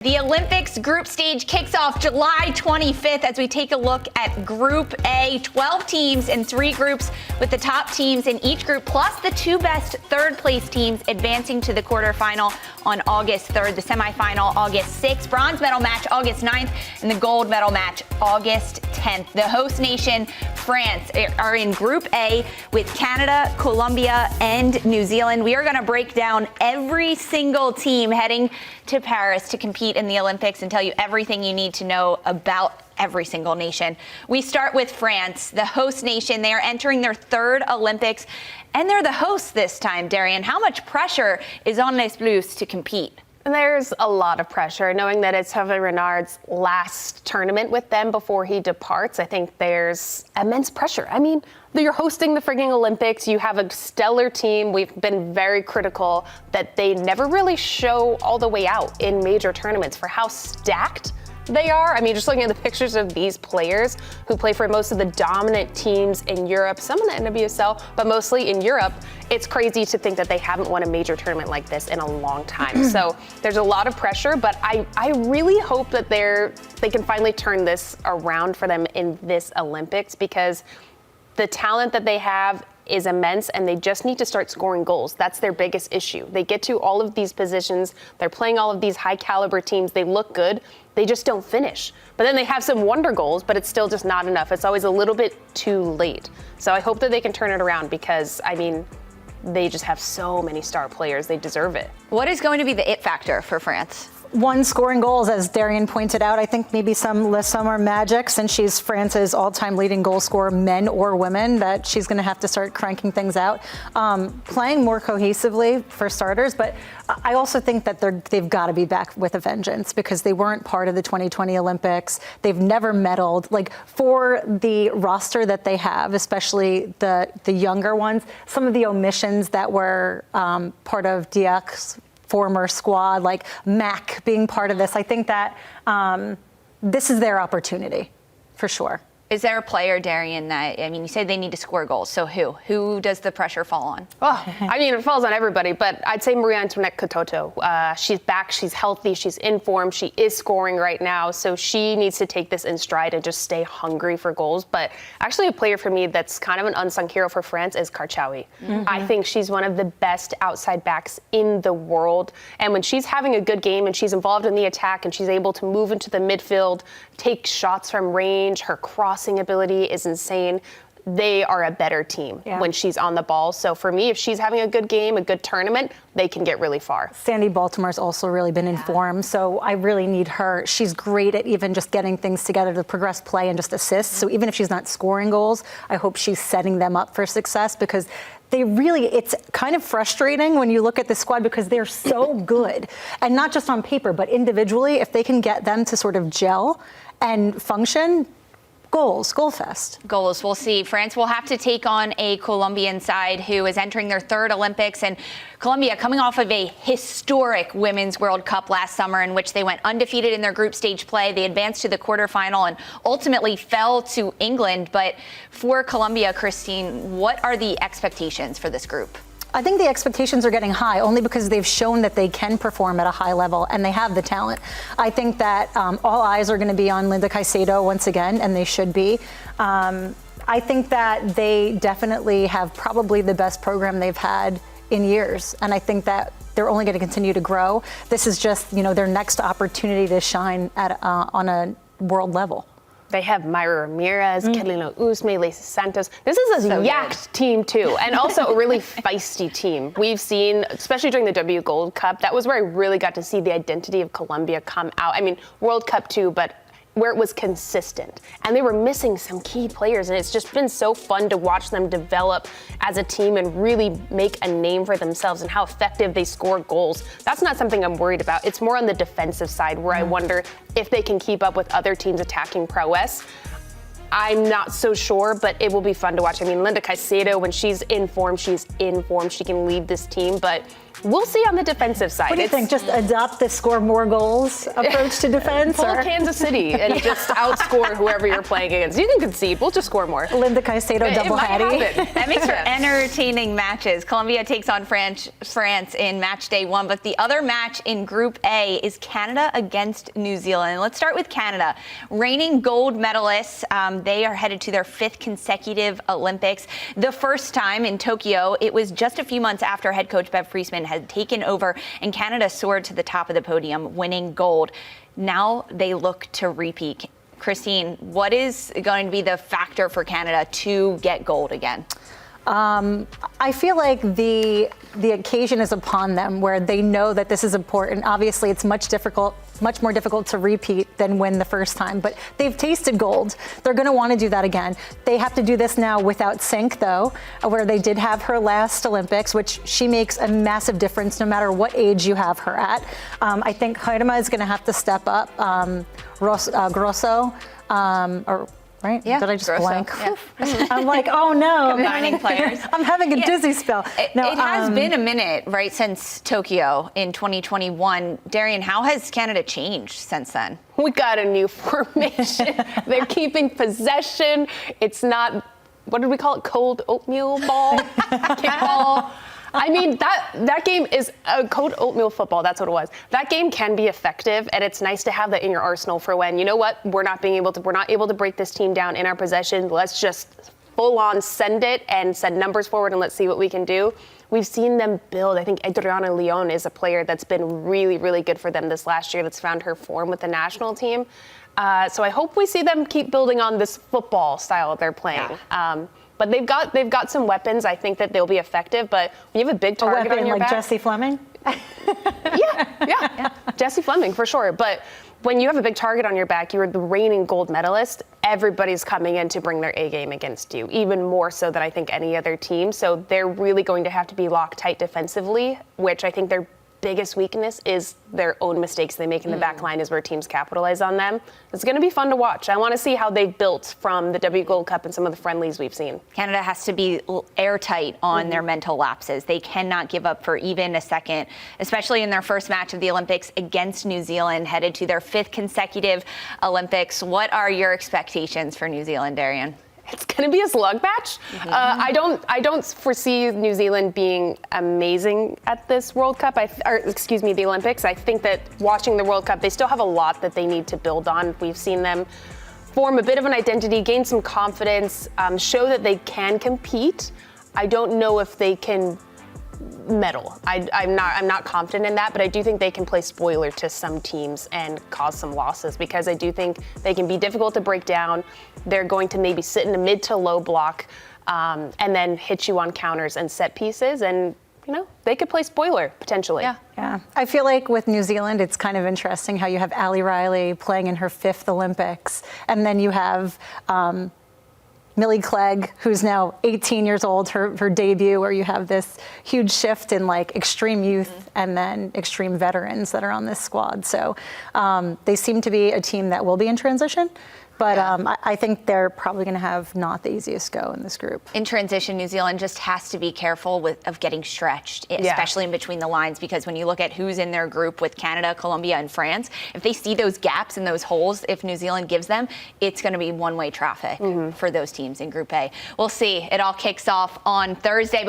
The Olympics group stage kicks off July 25th as we take a look at Group A. 12 teams in 3 groups with the top teams in each group plus the 2 best third-place teams advancing to the quarterfinal on August 3rd, the semifinal August 6th, bronze medal match August 9th, and the gold medal match August 10th. The host nation, France, are in Group A with Canada, Colombia, and New Zealand. We are going to break down every single team heading to Paris to compete in the Olympics and tell you everything you need to know about every single nation. We start with France, the host nation. They are entering their 3rd Olympics, and they're the hosts this time. Darian, how much pressure is on Les Bleus to compete? There's a lot of pressure, knowing that it's Hervé Renard's last tournament with them before he departs. I think there's immense pressure. I mean, you're hosting the frigging Olympics. You have a stellar team. We've been very critical that they never really show all the way out in major tournaments for how stacked they are. I mean, just looking at the pictures of these players who play for most of the dominant teams in Europe, some in the NWSL, but mostly in Europe, it's crazy to think that they haven't won a major tournament like this in a long time. So there's a lot of pressure, but I really hope that they can finally turn this around for them in this Olympics, because the talent that they have is immense, and they just need to start scoring goals. That's their biggest issue. They get to all of these positions. They're playing all of these high caliber teams. They look good. They just don't finish. But then they have some wonder goals, but it's still just not enough. It's always a little bit too late. So I hope that they can turn it around, because, I mean, they just have so many star players. They deserve it. What is going to be the it factor for France? One, scoring goals, as Darian pointed out. I think maybe some are magic, since she's France's all-time leading goal scorer, men or women, that she's going to have to start cranking things out. Playing more cohesively for starters, but I also think that they've got to be back with a vengeance, because they weren't part of the 2020 Olympics. They've never medaled. Like, for the roster that they have, especially the younger ones, some of the omissions that were part of Diak's former squad, like Mac being part of this, I think that this is their opportunity, for sure. Is there a player, Darian, that, I mean, you said they need to score goals, so who? Who does the pressure fall on? Oh, I mean, it falls on everybody, but I'd say Marie-Antoinette Katoto. She's back, she's healthy, she's in form, she is scoring right now, so she needs to take this in stride and just stay hungry for goals. But actually, a player for me that's kind of an unsung hero for France is Karchaoui. I think she's one of the best outside backs in the world, and when she's having a good game and she's involved in the attack and she's able to move into the midfield, take shots from range, her crossing ability is insane. They are a better team when she's on the ball. So for me, if she's having a good game, a good tournament, they can get really far. Sandy Baltimore's also really been in form, so I really need her. She's great at even just getting things together to progress play and just assist. So even if she's not scoring goals, I hope she's setting them up for success, because it's kind of frustrating when you look at the squad, because they're so good. And not just on paper, but individually, if they can get them to sort of gel and function, goal fest. Goals, we'll see. France will have to take on a Colombian side who is entering their 3rd Olympics, and Colombia coming off of a historic Women's World Cup last summer in which they went undefeated in their group stage play. They advanced to the quarterfinal and ultimately fell to England. But for Colombia, Christine, what are the expectations for this group? I think the expectations are getting high, only because they've shown that they can perform at a high level and they have the talent. I think that all eyes are going to be on Linda Caicedo once again, and they should be. I think that they definitely have probably the best program they've had in years, and I think that they're only going to continue to grow. This is just, their next opportunity to shine on a world level. They have Mayra Ramirez, Carlin Usme, Lacey Santos. This is a yacked team, too, and also a really feisty team. We've seen, especially during the W Gold Cup, that was where I really got to see the identity of Colombia come out. I mean, World Cup, too, but where it was consistent. And they were missing some key players, and it's just been so fun to watch them develop as a team and really make a name for themselves and how effective they score goals. That's not something I'm worried about. It's more on the defensive side, where I wonder if they can keep up with other teams' attacking prowess. I'm not so sure, but it will be fun to watch. I mean, Linda Caicedo, when she's in form, she's in form. She can lead this team, but We'll see on the defensive side. What do you think? Just adopt the score more goals approach to defense? Pull or Kansas City and just outscore whoever you're playing against. You can concede. We'll just score more. Linda Caicedo double hattie. That makes for entertaining matches. Colombia takes on France in match day 1, but the other match in Group A is Canada against New Zealand. Let's start with Canada. Reigning gold medalists, they are headed to their 5th consecutive Olympics. The first time in Tokyo, it was just a few months after head coach Bev Friesman had taken over and Canada soared to the top of the podium, winning gold. Now they look to repeat. Christine, what is going to be the factor for Canada to get gold again? I feel like the occasion is upon them where they know that this is important. Obviously, it's much more difficult to repeat than win the first time, but they've tasted gold. They're going to want to do that again. They have to do this now without Sink, though, where they did have her last Olympics, which she makes a massive difference no matter what age you have her at. I think Herrera is going to have to step up. Grosso, right? Yeah. Did I just Grosso, blank? yeah. I'm like, oh no. Combining players. I'm having a dizzy spell. It has been a minute, right, since Tokyo in 2021. Darian, how has Canada changed since then? We got a new formation. They're keeping possession. It's not, what did we call it? Cold oatmeal ball? Kickball. I mean, that game is a cold oatmeal football. That's what it was. That game can be effective, and it's nice to have that in your arsenal for when, you know what, we're not able to break this team down in our possession. Let's just full on send it and send numbers forward and let's see what we can do. We've seen them build. I think Adriana Leon is a player that's been really, really good for them this last year, that's found her form with the national team. So I hope we see them keep building on this football style they're playing. Yeah. But they've got some weapons. I think that they'll be effective. But when you have a big target on your back, Jessie Fleming. yeah, Jessie Fleming for sure. But when you have a big target on your back, you're the reigning gold medalist. Everybody's coming in to bring their A game against you, even more so than I think any other team. So they're really going to have to be locked tight defensively, which I think their biggest weakness is their own mistakes they make in the back line is where teams capitalize on them. It's going to be fun to watch. I want to see how they've built from the W Gold Cup and some of the friendlies we've seen. Canada has to be airtight on their mental lapses. They cannot give up for even a second, especially in their first match of the Olympics against New Zealand, headed to their 5th consecutive Olympics. What are your expectations for New Zealand, Darian? It's going to be a slug match. I don't foresee New Zealand being amazing at this World Cup, the Olympics. I think that watching the World Cup, they still have a lot that they need to build on. We've seen them form a bit of an identity, gain some confidence, show that they can compete. I don't know if they can medal. I'm not confident in that, but I do think they can play spoiler to some teams and cause some losses because I do think they can be difficult to break down. They're going to maybe sit in a mid to low block and then hit you on counters and set pieces, and they could play spoiler potentially. Yeah. I feel like with New Zealand, it's kind of interesting how you have Ali Riley playing in her 5th Olympics, and then you have Millie Clegg, who's now 18 years old, her debut, where you have this huge shift in like extreme youth and then extreme veterans that are on this squad. So they seem to be a team that will be in transition. But I think they're probably going to have not the easiest go in this group. In transition, New Zealand just has to be careful of getting stretched, especially in between the lines, because when you look at who's in their group with Canada, Colombia, and France, if they see those gaps and those holes, if New Zealand gives them, it's going to be one-way traffic for those teams in Group A. We'll see. It all kicks off on Thursday.